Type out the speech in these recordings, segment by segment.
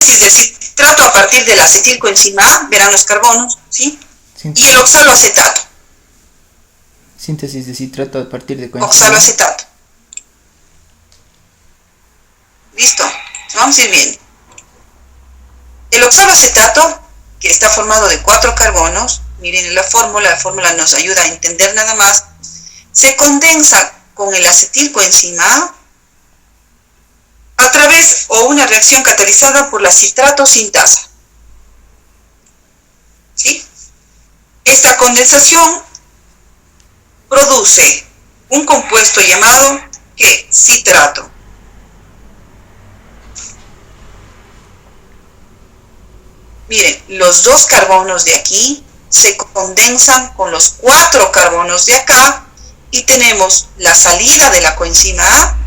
del citrato a partir del acetilcoenzima A, verán los carbonos, ¿sí? Y el oxaloacetato. Síntesis de citrato a partir de coenzima. Oxaloacetato. Listo, vamos a ir viendo. El oxaloacetato, que está formado de 4 carbonos, miren la fórmula nos ayuda a entender nada más, se condensa con el acetilcoenzima A través o una reacción catalizada por la citrato sintasa. ¿Sí? Esta condensación produce un compuesto llamado ¿qué? Citrato. Miren, los 2 carbonos de aquí se condensan con los 4 carbonos de acá y tenemos la salida de la coenzima A,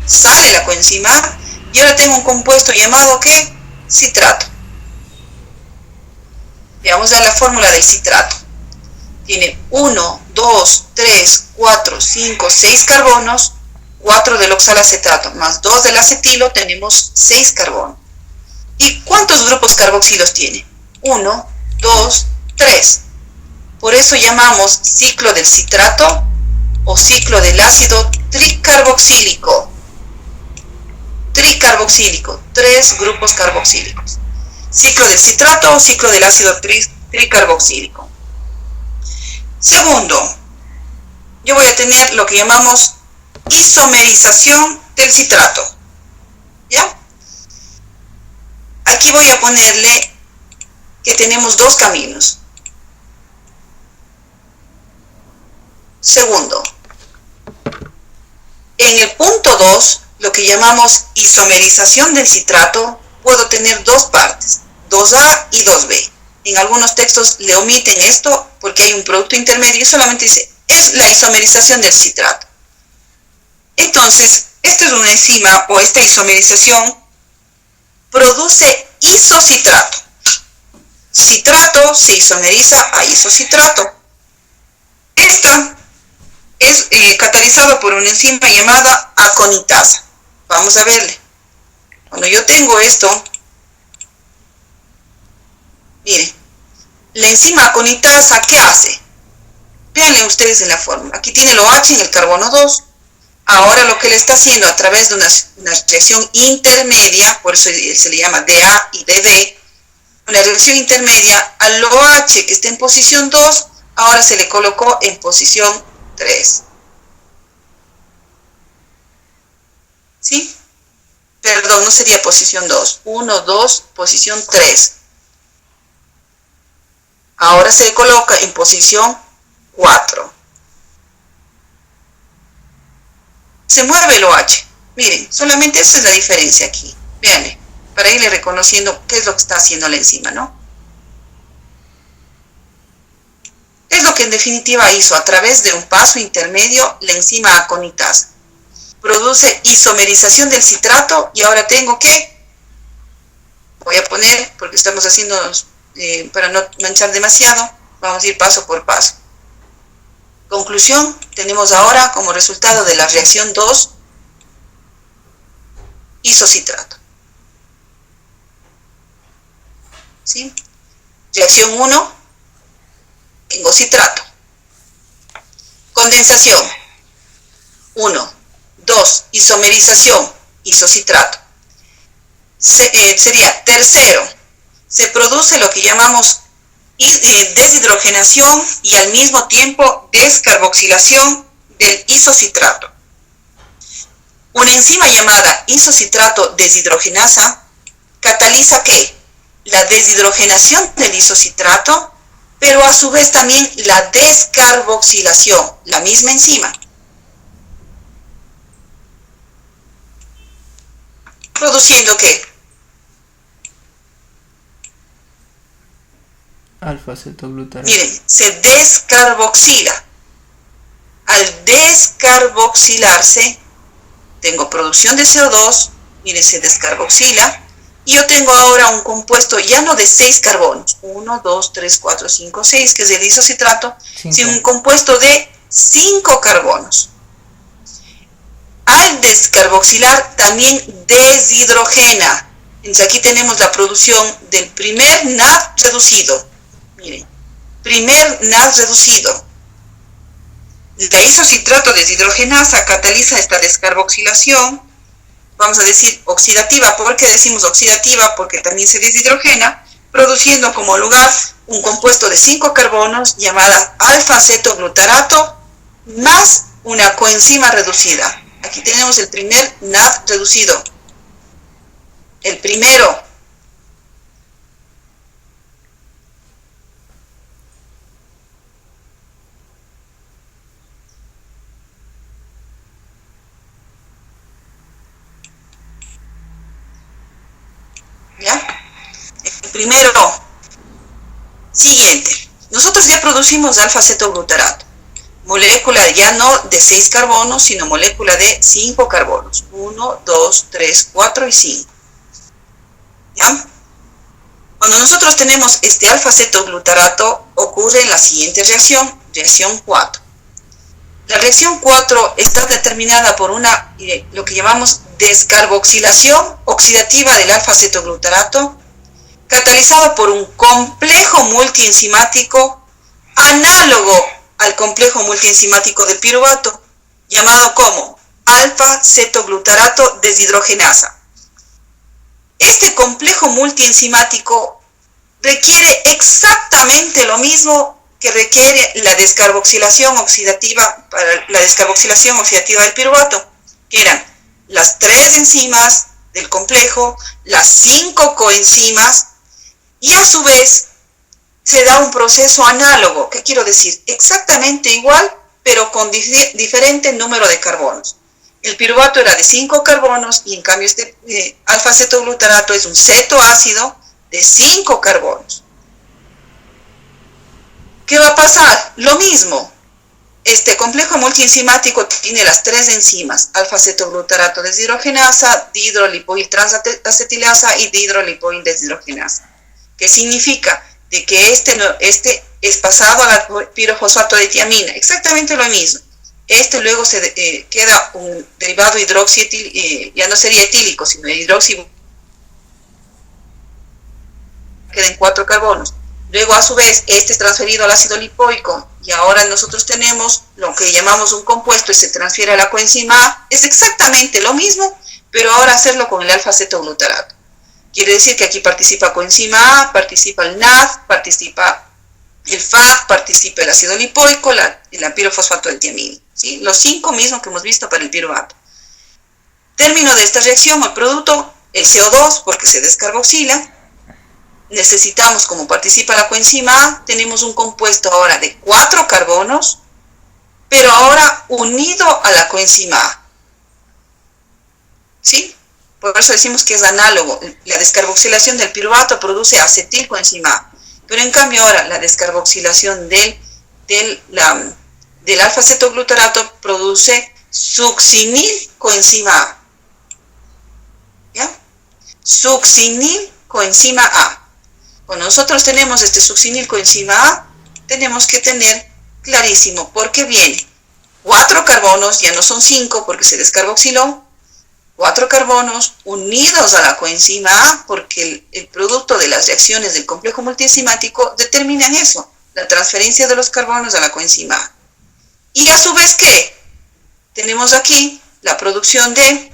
sale la coenzima A y ahora tengo un compuesto llamado ¿qué? Citrato. Veamos la fórmula del citrato. Tiene 1, 2, 3, 4, 5, 6 carbonos, 4 del oxalacetato más 2 del acetilo, tenemos 6 carbonos. ¿Y cuántos grupos carboxilos tiene? 1, 2, 3. Por eso llamamos ciclo del citrato o ciclo del ácido tricarboxílico. Tricarboxílico, 3 grupos carboxílicos. Ciclo del citrato o ciclo del ácido tricarboxílico. Segundo, yo voy a tener lo que llamamos isomerización del citrato. ¿Ya? Aquí voy a ponerle que tenemos 2 caminos. Segundo, en el punto 2, lo que llamamos isomerización del citrato, puedo tener 2 partes, 2A y 2B. En algunos textos le omiten esto porque hay un producto intermedio y solamente dice, es la isomerización del citrato. Entonces, esta es una enzima o esta isomerización produce isocitrato. Citrato se isomeriza a isocitrato. Esta es catalizada por una enzima llamada aconitasa. Vamos a verle. Cuando yo tengo esto, miren, la enzima aconitasa, ¿qué hace? Véanle ustedes en la fórmula. Aquí tiene el OH en el carbono 2. Ahora lo que le está haciendo a través de una reacción intermedia, por eso se le llama DA y DD, una reacción intermedia al OH que está en posición 2, ahora se le colocó en posición 3. ¿Sí? Perdón, no sería posición 2. 1, 2, posición 3. Ahora se le coloca en posición 4. Se mueve el OH. Miren, solamente esa es la diferencia aquí. Veanle, para irle reconociendo qué es lo que está haciendo la enzima, ¿no? Es lo que en definitiva hizo a través de un paso intermedio la enzima aconitasa. Produce isomerización del citrato y ahora tengo que, voy a poner, porque estamos haciendo, para no manchar demasiado, vamos a ir paso por paso. Conclusión, tenemos ahora como resultado de la reacción 2, isocitrato. ¿Sí? Reacción 1, tengo citrato. Condensación, 1, 2, isomerización, isocitrato. Sería tercero, se produce lo que llamamos deshidrogenación y al mismo tiempo descarboxilación del isocitrato. Una enzima llamada isocitrato deshidrogenasa cataliza ¿qué? La deshidrogenación del isocitrato, pero a su vez también la descarboxilación, la misma enzima. Produciendo ¿qué? Alfa-acetoglutarato. Miren, se descarboxila. Al descarboxilarse, tengo producción de CO2, miren, se descarboxila, y yo tengo ahora un compuesto ya no de 6 carbonos, 1, 2, 3, 4, 5, 6, que es el isocitrato, sino un compuesto de 5 carbonos. Al descarboxilar también deshidrogena, Entonces aquí tenemos la producción del primer NAD reducido. Miren, primer NAD reducido. La isocitrato deshidrogenasa cataliza esta descarboxilación, vamos a decir oxidativa. ¿Por qué decimos oxidativa? Porque también se deshidrogena, produciendo como lugar un compuesto de 5 carbonos llamada alfa-cetoglutarato más una coenzima reducida. Aquí tenemos el primer NAD reducido. El primero. ¿Ya? El primero. Siguiente. Nosotros ya producimos alfa-cetoglutarato. Molécula ya no de 6 carbonos, sino molécula de 5 carbonos. 1, 2, 3, 4 y 5. ¿Ya? Cuando nosotros tenemos este alfa-cetoglutarato, ocurre la siguiente reacción, reacción 4. La reacción 4 está determinada por lo que llamamos descarboxilación oxidativa del alfa-cetoglutarato, catalizado por un complejo multienzimático análogo al complejo multienzimático del piruvato, llamado como alfa-cetoglutarato deshidrogenasa. Este complejo multienzimático requiere exactamente lo mismo que requiere la descarboxilación oxidativa para la descarboxilación oxidativa del piruvato, que eran las 3 enzimas del complejo, las 5 coenzimas, y a su vez se da un proceso análogo. ¿Qué quiero decir? Exactamente igual, pero con diferente número de carbonos. El piruvato era de 5 carbonos y en cambio este alfa-cetoglutarato es un cetoácido de 5 carbonos. ¿Qué va a pasar? Lo mismo. Este complejo multienzimático tiene las 3 enzimas, alfa-cetoglutarato deshidrogenasa, dihidrolipoil transacetilasa y dihidrolipoil deshidrogenasa. ¿Qué significa? De que este es pasado a la pirofosfato de tiamina, exactamente lo mismo. Este luego queda un derivado hidroxietílico, ya no sería etílico, sino hidroxi, quedan 4 carbonos. Luego, a su vez, este es transferido al ácido lipoico y ahora nosotros tenemos lo que llamamos un compuesto y se transfiere a la coenzima A. Es exactamente lo mismo, pero ahora hacerlo con el alfa-cetoglutarato. Quiere decir que aquí participa coenzima A, participa el NAD, participa el FAD, participa el ácido lipoico, el pirofosfato de tiamina. ¿Sí? Los 5 mismos que hemos visto para el piruvato. Término de esta reacción, el producto, el CO2, porque se descarboxila. Necesitamos, como participa la coenzima A, tenemos un compuesto ahora de 4 carbonos, pero ahora unido a la coenzima A. ¿Sí? Por eso decimos que es análogo. La descarboxilación del piruvato produce acetilcoenzima A, pero en cambio ahora la descarboxilación del alfa-cetoglutarato produce succinilcoenzima A. ¿Ya? Succinilcoenzima A. Cuando nosotros tenemos este succinilcoenzima A, tenemos que tener clarísimo por qué viene 4 carbonos, ya no son 5 porque se descarboxiló, 4 carbonos unidos a la coenzima A, porque el producto de las reacciones del complejo multienzimático determinan eso, la transferencia de los carbonos a la coenzima A. Y a su vez, ¿qué? Tenemos aquí la producción que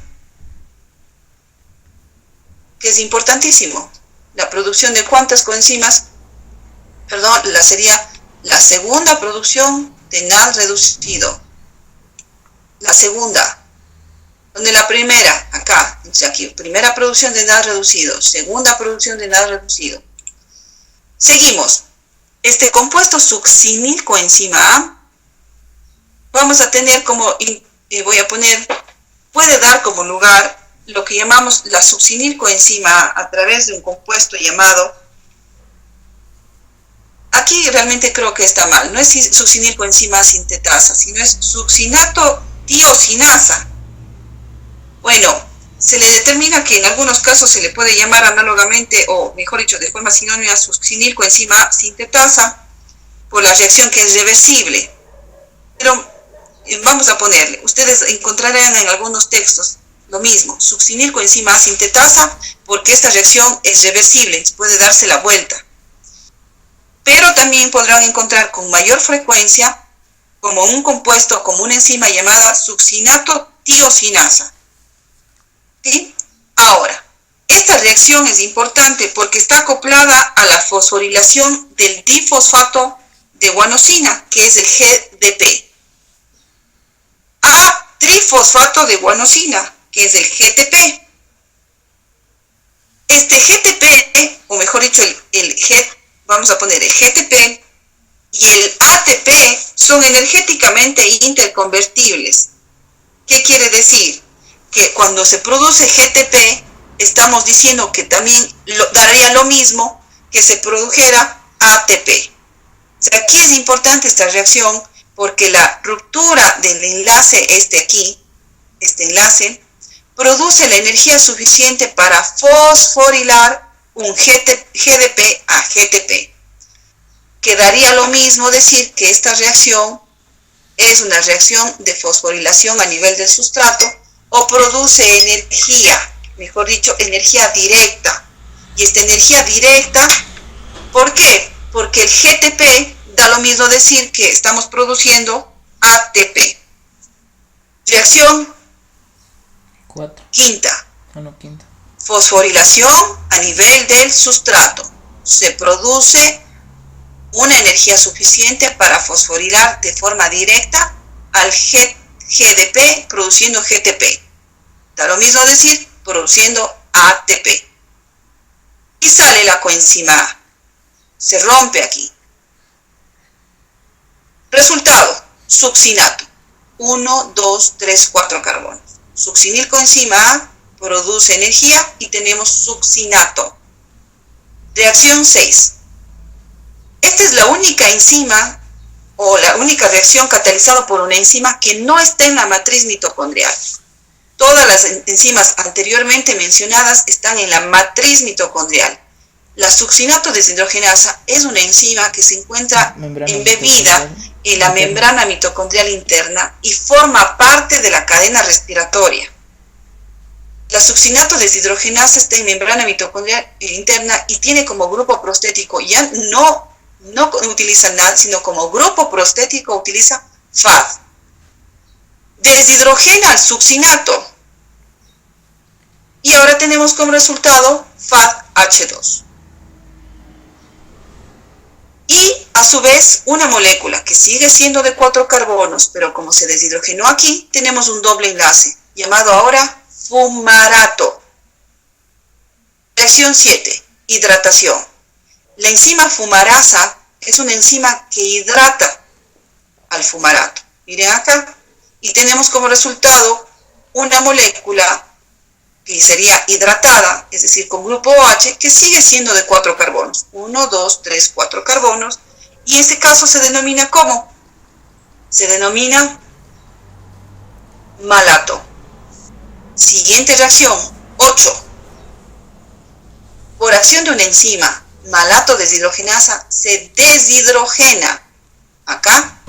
es importantísimo, la producción de cuántas coenzimas, sería la segunda producción de NAD reducido. La segunda, donde la primera, acá, aquí, primera producción de NAD reducido, segunda producción de NAD reducido. Seguimos. Este compuesto succinilcoenzima A, vamos a tener como, puede dar como lugar lo que llamamos la succinilcoenzima a través de un compuesto llamado, aquí realmente creo que está mal, no es succinilcoenzima sintetasa, sino es succinato tiosinasa. Bueno, se le determina que en algunos casos se le puede llamar análogamente, o mejor dicho, de forma sinónima, succinilcoenzima sintetasa, por la reacción que es reversible. Pero vamos a ponerle, ustedes encontrarán en algunos textos lo mismo, succinilcoenzima A sintetasa, porque esta reacción es reversible, puede darse la vuelta. Pero también podrán encontrar con mayor frecuencia como un compuesto, como una enzima llamada succinato tiosinasa. ¿Sí? Ahora, esta reacción es importante porque está acoplada a la fosforilación del difosfato de guanosina, que es el GDP, a trifosfato de guanosina, que es el GTP. Este GTP, o mejor dicho, vamos a poner el GTP y el ATP son energéticamente interconvertibles. ¿Qué quiere decir? Que cuando se produce GTP, estamos diciendo que también daría lo mismo que se produjera ATP. O sea, aquí es importante esta reacción porque la ruptura del enlace este enlace, produce la energía suficiente para fosforilar un GDP a GTP. Quedaría lo mismo decir que esta reacción es una reacción de fosforilación a nivel del sustrato o produce energía, mejor dicho, energía directa. Y esta energía directa, ¿por qué? Porque el GTP da lo mismo decir que estamos produciendo ATP. Reacción 4. Quinta. Quinta. Fosforilación a nivel del sustrato. Se produce una energía suficiente para fosforilar de forma directa al GDP produciendo GTP. Da lo mismo decir produciendo ATP. Y sale la coenzima A. Se rompe aquí. Resultado, succinato. 1, 2, 3, 4 carbonos. Succinilcoenzima A produce energía y tenemos succinato. Reacción 6. Esta es la única enzima o la única reacción catalizada por una enzima que no está en la matriz mitocondrial. Todas las enzimas anteriormente mencionadas están en la matriz mitocondrial. La succinato deshidrogenasa es una enzima que se encuentra embebida en la membrana mitocondrial interna y forma parte de la cadena respiratoria. La succinato deshidrogenasa está en membrana mitocondrial interna y tiene como grupo prostético, ya no utiliza NAD, sino como grupo prostético utiliza FAD. Deshidrogena al succinato y ahora tenemos como resultado FADH2. Y a su vez una molécula que sigue siendo de 4 carbonos, pero como se deshidrogenó aquí, tenemos un doble enlace, llamado ahora fumarato. Reacción 7, hidratación. La enzima fumarasa es una enzima que hidrata al fumarato. Miren acá, y tenemos como resultado una molécula que sería hidratada, es decir, con grupo OH, que sigue siendo de 4 carbonos. 1, 2, 3, 4 carbonos. Y en este caso se denomina ¿cómo? Se denomina malato. Siguiente reacción, 8. Por acción de una enzima, malato deshidrogenasa se deshidrogena acá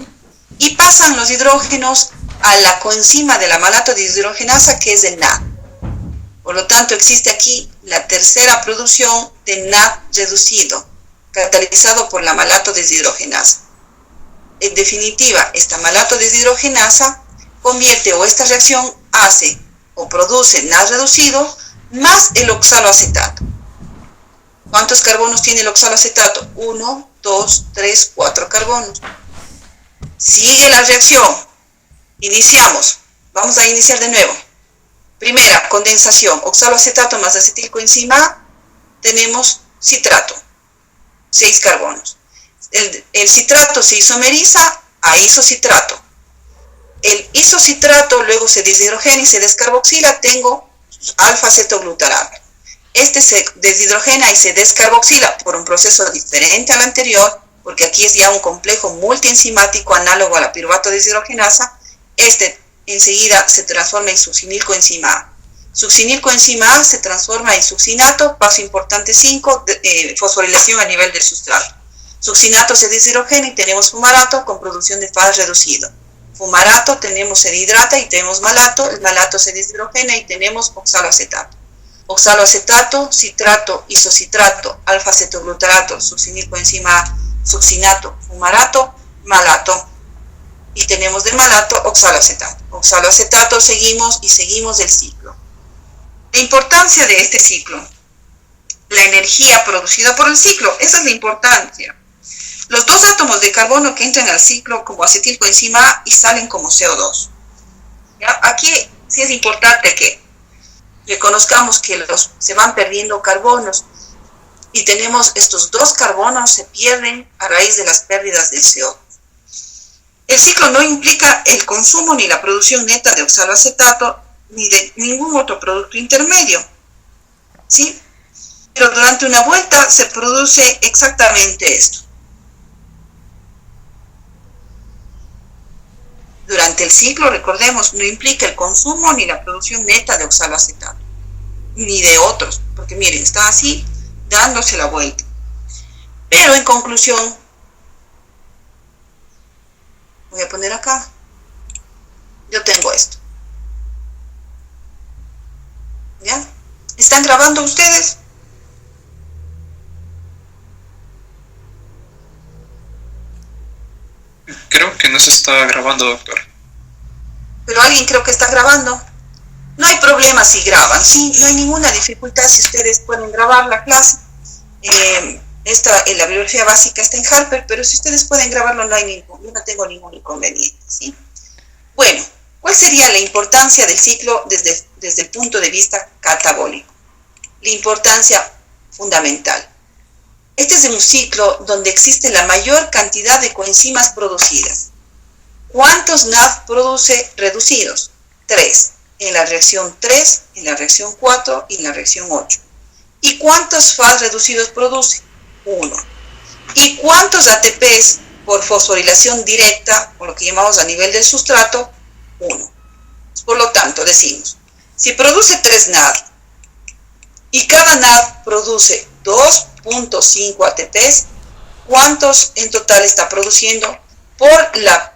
y pasan los hidrógenos a la coenzima de la malato deshidrogenasa que es el NAD. Por lo tanto, existe aquí la tercera producción de NAD reducido, catalizado por la malato deshidrogenasa. En definitiva, esta malato deshidrogenasa convierte o esta reacción hace o produce NAD reducido más el oxaloacetato. ¿Cuántos carbonos tiene el oxaloacetato? 1, 2, 3, 4 carbonos. Sigue la reacción. Iniciamos. Vamos a iniciar de nuevo. Primera, condensación. Oxaloacetato más acetilcoenzima A. Tenemos citrato. 6 carbonos. El citrato se isomeriza a isocitrato. El isocitrato luego se deshidrogena y se descarboxila. Tengo alfa-acetoglutarato. Este se deshidrogena y se descarboxila por un proceso diferente al anterior, porque aquí es ya un complejo multienzimático análogo a la piruvato deshidrogenasa. Este enseguida se transforma en succinilcoenzima A. Succinilcoenzima A se transforma en succinato, paso importante 5, fosforilación a nivel del sustrato. Succinato se deshidrogena y tenemos fumarato con producción de FAD reducido. fumarato, tenemos se deshidrata y tenemos malato, el malato se deshidrogena y tenemos oxaloacetato. Oxaloacetato, citrato, isocitrato, alfa-cetoglutarato, succinilcoenzima succinato, fumarato, malato. Y tenemos de malato oxaloacetato. Oxaloacetato seguimos el ciclo. La importancia de este ciclo, la energía producida por el ciclo, esa es la importancia. Los dos átomos de carbono que entran al ciclo como acetilcoenzima A y salen como CO2. ¿Ya? Aquí sí es importante que reconozcamos que se van perdiendo carbonos y tenemos estos dos carbonos se pierden a raíz de las pérdidas del CO2. El ciclo no implica el consumo ni la producción neta de oxaloacetato ni de ningún otro producto intermedio, ¿sí? Pero durante una vuelta se produce exactamente esto. Durante el ciclo, recordemos, no implica el consumo ni la producción neta de oxaloacetato, ni de otros, porque miren, está así, dándose la vuelta. Pero en conclusión, voy a poner acá, yo tengo esto. ¿Ya? ¿Están grabando ustedes? Creo que no se está grabando, doctor. Pero alguien creo que está grabando. No hay problema si graban, ¿sí? No hay ninguna dificultad si ustedes pueden grabar la clase. La bibliografía básica está en Harper, pero si ustedes pueden grabarlo, yo no tengo ningún inconveniente, ¿sí? Bueno, ¿cuál sería la importancia del ciclo desde el punto de vista catabólico? La importancia fundamental. Este es un ciclo donde existe la mayor cantidad de coenzimas producidas. ¿Cuántos NAD produce reducidos? 3. En la reacción 3, en la reacción 4 y en la reacción 8. ¿Y cuántos FAD reducidos produce? 1. ¿Y cuántos ATPs por fosforilación directa, o lo que llamamos a nivel del sustrato? 1. Por lo tanto, decimos, si produce 3 NAD y cada NAD produce 2.5 ATPs, ¿cuántos en total está produciendo por la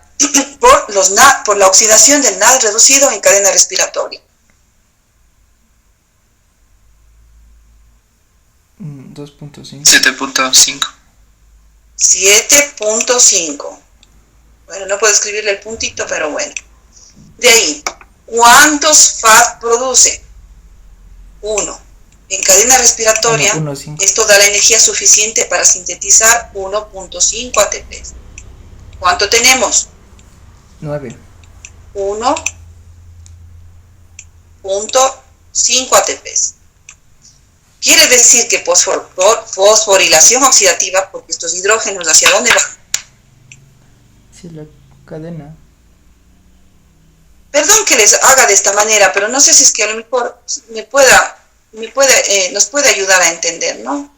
oxidación del NAD reducido en cadena respiratoria? 2.5. 7.5. 7.5. Bueno, no puedo escribirle el puntito, pero bueno. De ahí, ¿cuántos FAD produce? 1. En cadena respiratoria, 1.5. esto da la energía suficiente para sintetizar 1.5 ATPs. ¿Cuánto tenemos? 9. 1.5 ATPs. Quiere decir que por fosforilación oxidativa, porque estos hidrógenos, ¿hacia dónde van? Sí, la cadena. Perdón que les haga de esta manera, pero no sé si es que a lo mejor nos puede ayudar a entender, ¿no?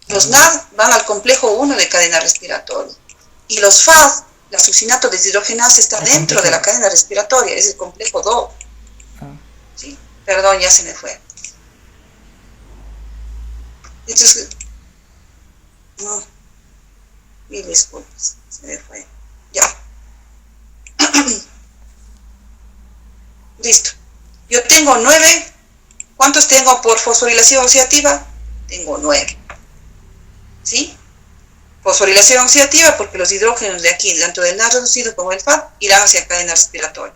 Los NAD van al complejo 1 de cadena respiratoria y los FAD, la succinato deshidrogenasa, está dentro de la cadena respiratoria, es el complejo 2. ¿Sí? Perdón, ya se me fue. Entonces, no, mil disculpas, se me fue. Ya. Listo. Yo tengo 9. ¿Cuántos tengo por fosforilación oxidativa? Tengo 9. ¿Sí? Fosforilación oxidativa porque los hidrógenos de aquí, tanto del NAD reducido como el FAD, irán hacia cadena respiratoria.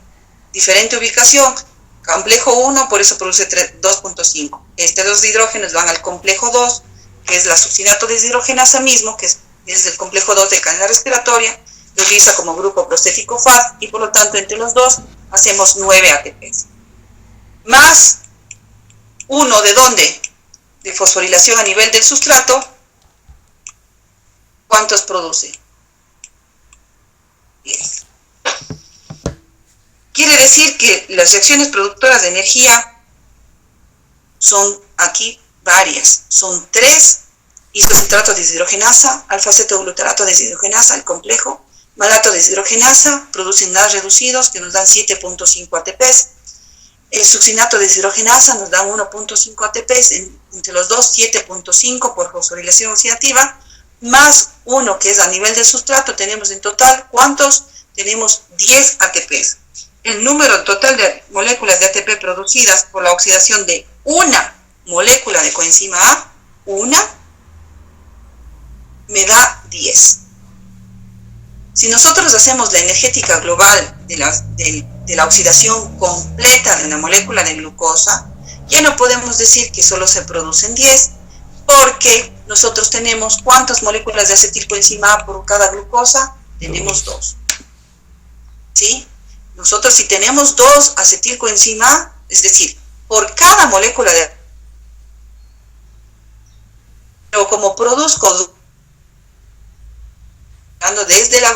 Diferente ubicación. Complejo 1, por eso produce 2.5. Los hidrógenos van al complejo 2, que es la succinato deshidrogenasa mismo, que es el complejo 2 de cadena respiratoria, lo utiliza como grupo prostético FAD, y por lo tanto entre los dos hacemos 9 ATPs. Más 1 ¿de dónde? De fosforilación a nivel del sustrato. ¿Cuántos produce? 10. Quiere decir que las reacciones productoras de energía son aquí varias. Son 3 isocitrato deshidrogenasa, alfa-cetoglutarato deshidrogenasa, el complejo, malato deshidrogenasa, producen NAD reducidos que nos dan 7.5 ATPs. El succinato deshidrogenasa nos dan 1.5 ATPs, entre los dos 7.5 por fosforilación oxidativa, más 1 que es a nivel del sustrato, tenemos en total, ¿cuántos? Tenemos 10 ATPs. El número total de moléculas de ATP producidas por la oxidación de una molécula de coenzima A, me da 10. Si nosotros hacemos la energética global de la oxidación completa de una molécula de glucosa, ya no podemos decir que solo se producen 10, porque nosotros tenemos ¿cuántas moléculas de acetilcoenzima A por cada glucosa? Tenemos 2. ¿Sí? Nosotros si tenemos 2 acetilcoenzima A, es decir, por cada molécula de... Pero como produzco desde la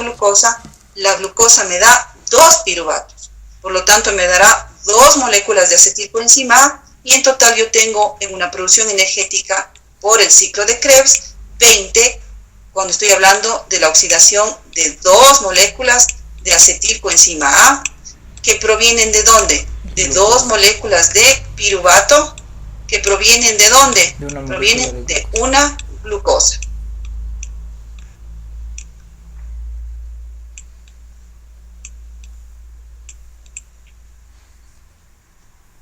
glucosa me da 2 piruvatos. Por lo tanto, me dará 2 moléculas de acetilcoenzima A y en total yo tengo en una producción energética por el ciclo de Krebs 20, cuando estoy hablando de la oxidación de 2 moléculas de acetilcoenzima A que provienen ¿de dónde? De 2 moléculas de piruvato que provienen ¿de dónde? Provienen de una glucosa.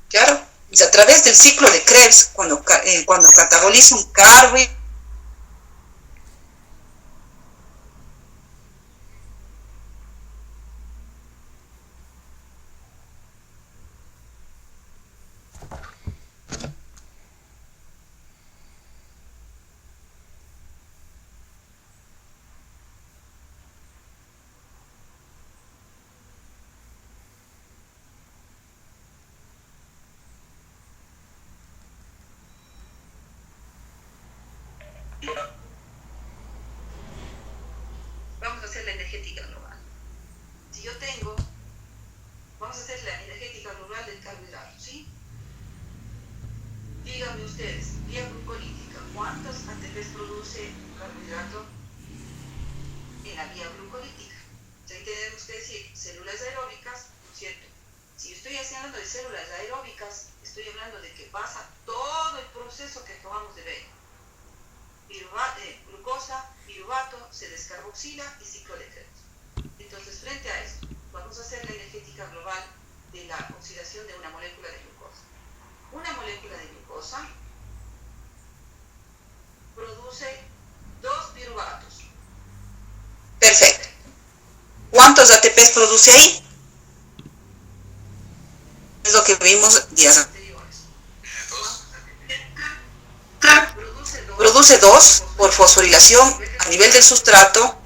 Claro, es a través del ciclo de Krebs, cuando cataboliza un carbohidrato, vamos a hacer la energética global. Si yo tengo, vamos a hacer la energética global del carbohidrato, ¿sí? Díganme ustedes, vía glucolítica, ¿cuántos ATPs produce un carbohidrato en la vía glucolítica? Ahí tenemos que decir células aeróbicas, ¿no es cierto? Si yo estoy hablando de células aeróbicas, estoy hablando de que pasa todo el proceso que acabamos de ver. Glucosa, piruvato, se descarboxila y ciclo de Krebs. Entonces, frente a esto, vamos a hacer la energética global de la oxidación de una molécula de glucosa. Una molécula de glucosa produce 2 piruvatos. Perfecto. ¿Cuántos ATPs produce ahí? Es lo que vimos días anteriores. Produce 2 por fosforilación a nivel del sustrato,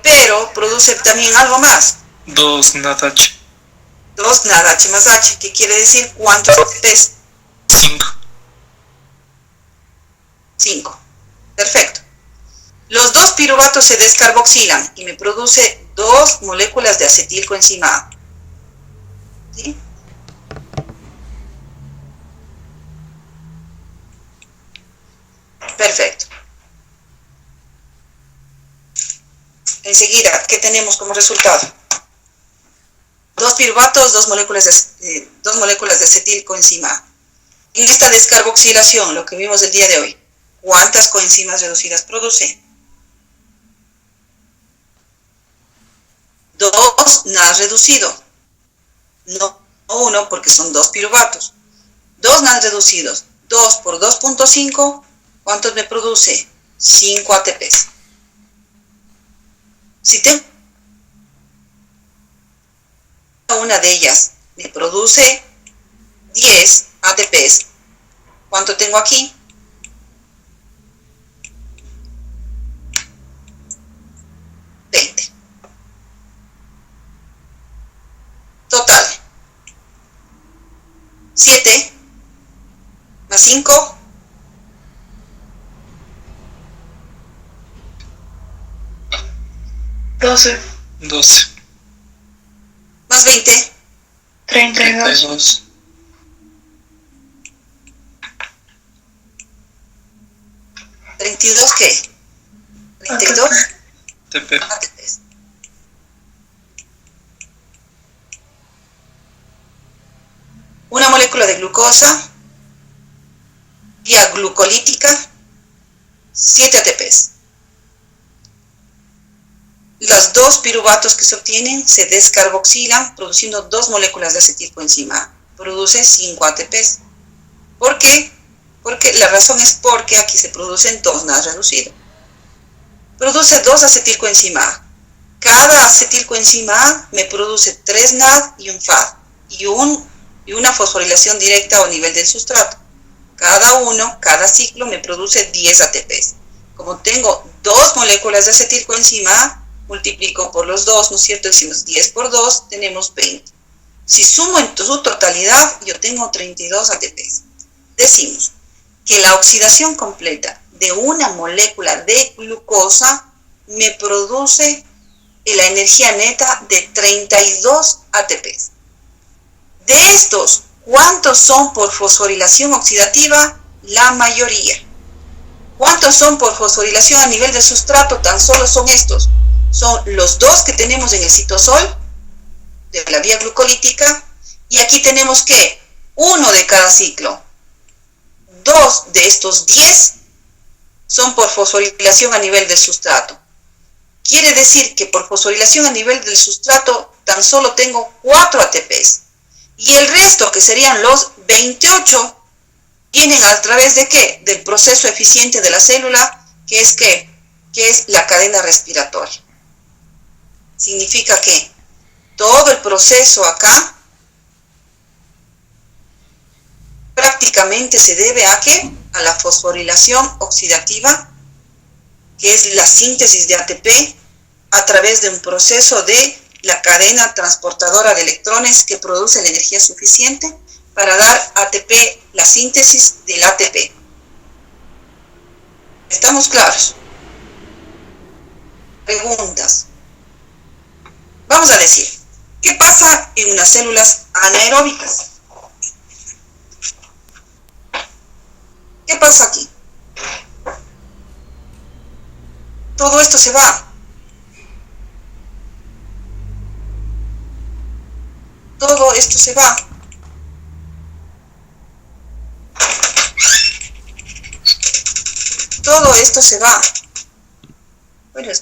pero produce también algo más. 2 NADH. 2 NADH más H, que quiere decir ¿cuántos ATPs? 5. 5. Perfecto. Los 2 piruvatos se descarboxilan y me produce 2 moléculas de acetilcoenzima A. ¿Sí? Perfecto. Enseguida, ¿qué tenemos como resultado? 2 piruvatos, 2 moléculas de acetilcoenzima A. En esta descarboxilación, lo que vimos el día de hoy, ¿cuántas coenzimas reducidas produce? 2 NAD reducido. No 1 porque son 2 piruvatos. 2 NAD reducidos. 2 por 2.5, ¿cuántos me produce? 5 ATPs. Si tengo una de ellas, me produce 10 ATPs. ¿Cuánto tengo aquí? 20. Total. 7 más 5. 12, 12. Más 20. 32, 32. 32, ¿qué? 32 ATP. ATPs. Una molécula de glucosa, vía glucolítica, 7 ATPs. Los dos piruvatos que se obtienen se descarboxilan produciendo 2 moléculas de acetilcoenzima A. Produce 5 ATPs. ¿Por qué? Porque la razón es porque aquí se producen 2 NAD reducidos. Produce 2 acetilcoenzima A. Cada acetilcoenzima A me produce 3 NAD y un FAD y una fosforilación directa a nivel del sustrato. Cada ciclo me produce 10 ATPs. Como tengo 2 moléculas de acetilcoenzima A, multiplico por los 2, ¿no es cierto? Decimos 10 por 2, tenemos 20. Si sumo en su totalidad, yo tengo 32 ATPs. Decimos que la oxidación completa de una molécula de glucosa me produce la energía neta de 32 ATPs. De estos, ¿cuántos son por fosforilación oxidativa? La mayoría. ¿Cuántos son por fosforilación a nivel del sustrato? Tan solo son estos. Son los 2 que tenemos en el citosol de la vía glucolítica, y aquí tenemos que 1 de cada ciclo. 2 de estos 10 son por fosforilación a nivel del sustrato. Quiere decir que por fosforilación a nivel del sustrato tan solo tengo 4 ATPs. Y el resto, que serían los 28, vienen a través de ¿qué? Del proceso eficiente de la célula, que es ¿qué? Que es la cadena respiratoria. Significa que todo el proceso acá prácticamente se debe a ¿qué? A la fosforilación oxidativa, que es la síntesis de ATP a través de un proceso de la cadena transportadora de electrones que produce la energía suficiente para dar ATP, la síntesis del ATP. ¿Estamos claros? Preguntas. Vamos a decir, ¿qué pasa en unas células anaeróbicas? ¿Qué pasa aquí? Todo esto se va. Todo esto se va. Todo esto se va. Bueno,